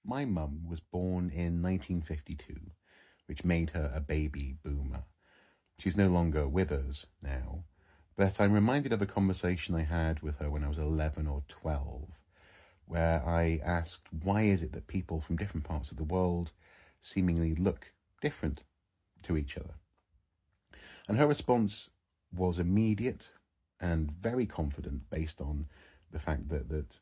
my mum was born in 1952, which made her a baby boomer. She's no longer with us now, but I'm reminded of a conversation I had with her when I was 11 or 12, where I asked, why is it that people from different parts of the world seemingly look different to each other? And her response was immediate and very confident, based on the fact that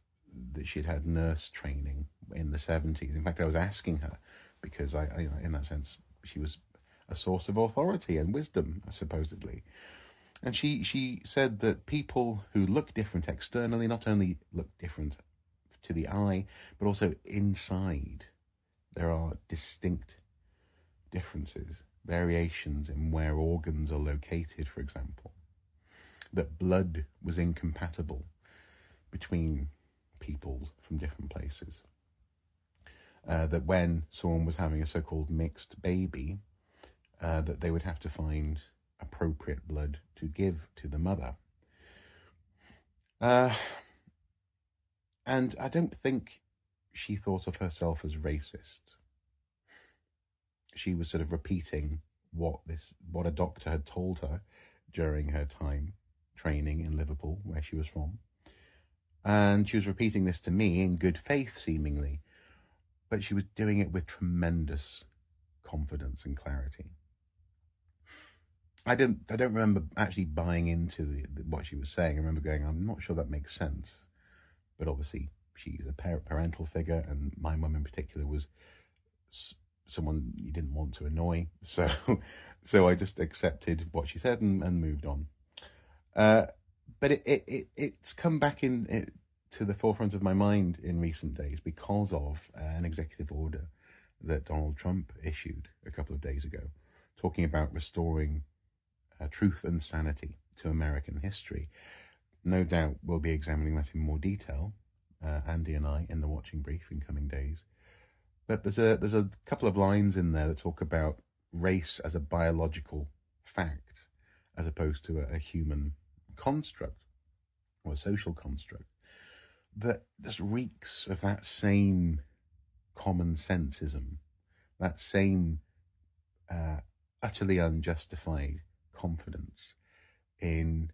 she'd had nurse training in the 70s. In fact, I was asking her because I in that sense, she was a source of authority and wisdom, supposedly. And she said that people who look different externally not only look different to the eye, but also inside. There are distinct differences, variations in where organs are located, for example. That blood was incompatible between people from different places. That when someone was having a so-called mixed baby, that they would have to find appropriate blood to give to the mother. And I don't think she thought of herself as racist. She was sort of repeating what a doctor had told her during her time training in Liverpool, where she was from. And she was repeating this to me in good faith, seemingly, but she was doing it with tremendous confidence and clarity. I don't remember actually buying into what she was saying. I remember going, I'm not sure that makes sense. But obviously, she's a parental figure, and my mum in particular was someone you didn't want to annoy. So I just accepted what she said and moved on. But it's come back to the forefront of my mind in recent days because of an executive order that Donald Trump issued a couple of days ago, talking about restoring truth and sanity to American history. No doubt we'll be examining that in more detail, Andy and I, in the watching brief in coming days. But there's a couple of lines in there that talk about race as a biological fact, as opposed to a human construct or a social construct, that just reeks of that same common sensism, that same utterly unjustified confidence in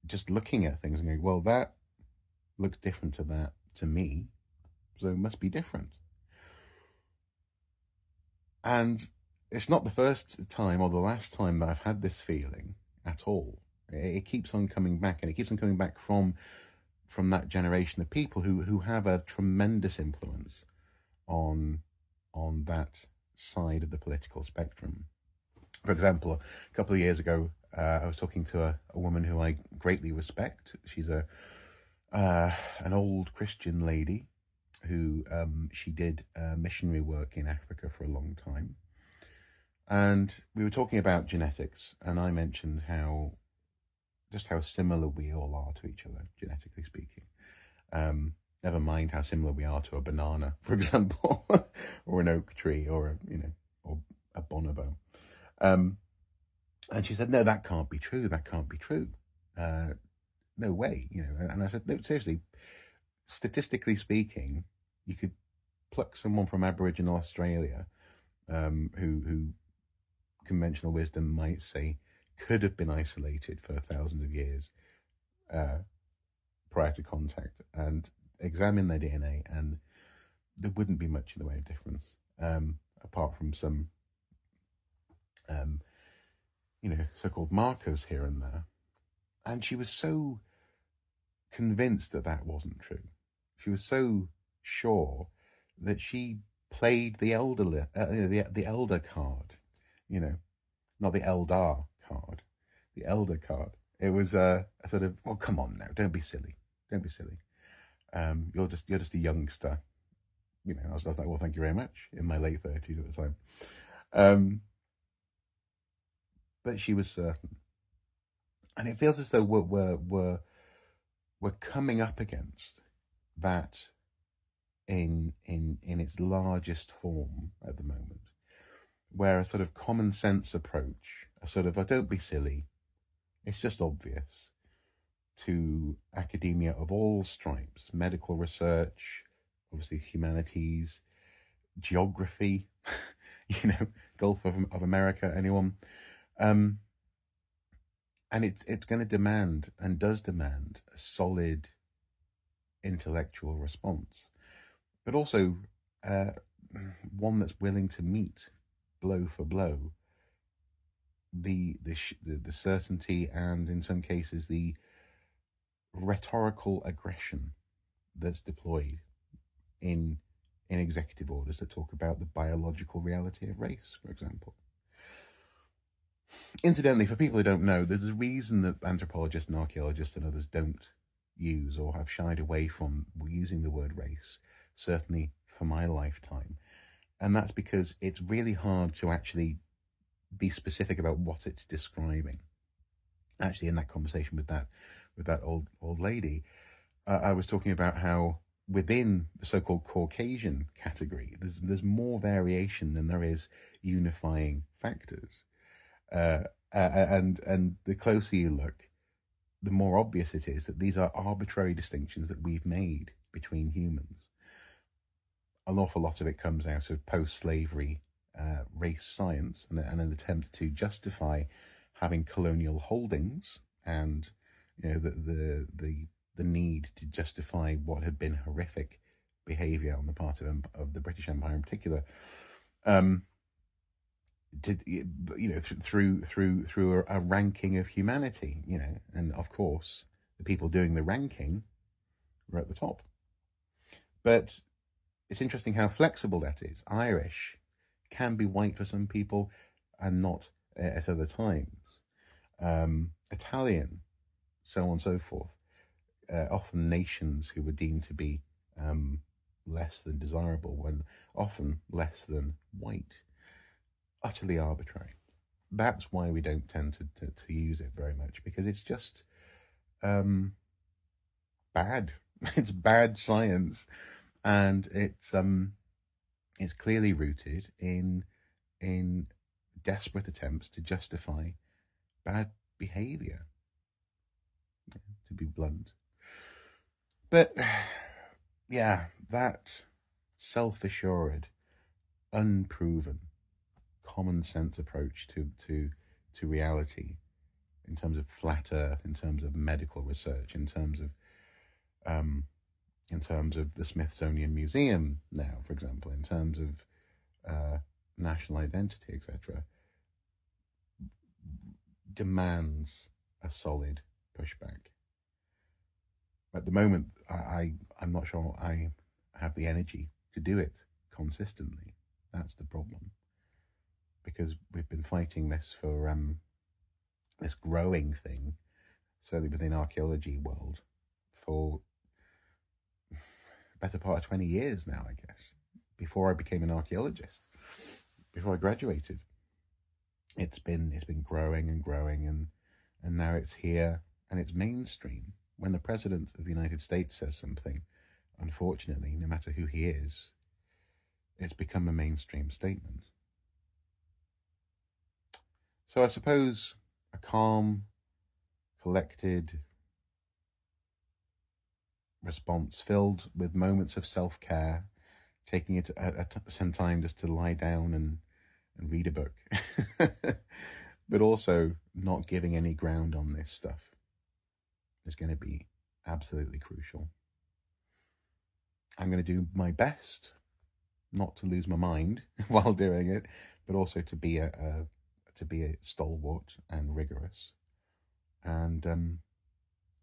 just looking at things and going, well, that looks different to that to me, so it must be different. And it's not the first time or the last time that I've had this feeling at all. It keeps on coming back, and it keeps on coming back from that generation of people who have a tremendous influence on that side of the political spectrum. For example, a couple of years ago, I was talking to a woman who I greatly respect. She's an old Christian lady who she did missionary work in Africa for a long time. And we were talking about genetics, and I mentioned how similar we all are to each other, genetically speaking. Never mind how similar we are to a banana, for example, or an oak tree, or a bonobo. And she said, no, that can't be true. That can't be true. No way, And I said, no, seriously, statistically speaking, you could pluck someone from Aboriginal Australia, who conventional wisdom might say could have been isolated for thousands of years prior to contact, and examine their DNA, and there wouldn't be much in the way of difference, apart from some so-called markers here and there. And she was so convinced that that wasn't true. She was so sure that she played the elder the elder card, not the eldar card, the elder card. It was a sort of, well, come on now, don't be silly. You're just a youngster. I was like, well, thank you very much, in my late 30s at the time. But she was certain. And it feels as though we're coming up against that in its largest form at the moment, where a sort of common sense approach, a sort of, oh, don't be silly, it's just obvious, to academia of all stripes, medical research, obviously humanities, geography, Gulf of America, anyone. Um, and it's going to demand, and does demand, a solid intellectual response, but also uh, one that's willing to meet blow for blow the certainty, and in some cases the rhetorical aggression that's deployed in executive orders that talk about the biological reality of race, for example. Incidentally, for people who don't know, there's a reason that anthropologists and archaeologists and others don't use or have shied away from using the word race, certainly for my lifetime. And that's because it's really hard to actually be specific about what it's describing. Actually, in that conversation with that old lady, I was talking about how within the so-called Caucasian category, there's more variation than there is unifying factors. And the closer you look, the more obvious it is that these are arbitrary distinctions that we've made between humans. An awful lot of it comes out of post-slavery race science and an attempt to justify having colonial holdings, and the need to justify what had been horrific behaviour on the part of the British Empire in particular. Through a ranking of humanity, and of course the people doing the ranking were at the top. But it's interesting how flexible that is. Irish can be white for some people and not at other times. Italian, so on and so forth. Often nations who were deemed to be less than desirable when often less than white. Utterly arbitrary. That's why we don't tend to use it very much, because it's just bad. It's bad science, and it's clearly rooted in desperate attempts to justify bad behavior, to be blunt. But yeah, that self-assured, unproven, common sense approach to reality, in terms of flat Earth, in terms of medical research, in terms of the Smithsonian Museum now, for example, in terms of national identity, etc., demands a solid pushback. At the moment, I'm not sure I have the energy to do it consistently. That's the problem. Because we've been fighting this for this growing thing, certainly within archaeology world, for better part of 20 years now, I guess, before I became an archaeologist, before I graduated. It's been growing and growing, and now it's here, and it's mainstream. When the President of the United States says something, unfortunately, no matter who he is, it's become a mainstream statement. So I suppose a calm, collected response filled with moments of self-care, taking it some time just to lie down and read a book, but also not giving any ground on this stuff is going to be absolutely crucial. I'm going to do my best not to lose my mind while doing it, but also to be a stalwart and rigorous. And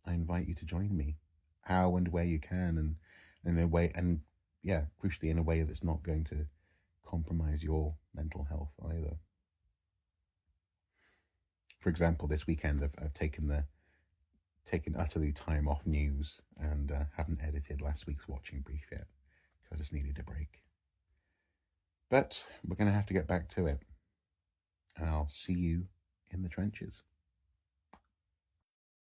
I invite you to join me, how and where you can, and in a way, and yeah, crucially in a way that's not going to compromise your mental health either. For example, this weekend I've taken utterly time off news, and haven't edited last week's watching brief yet, because I just needed a break. But we're going to have to get back to it, and I'll see you in the trenches.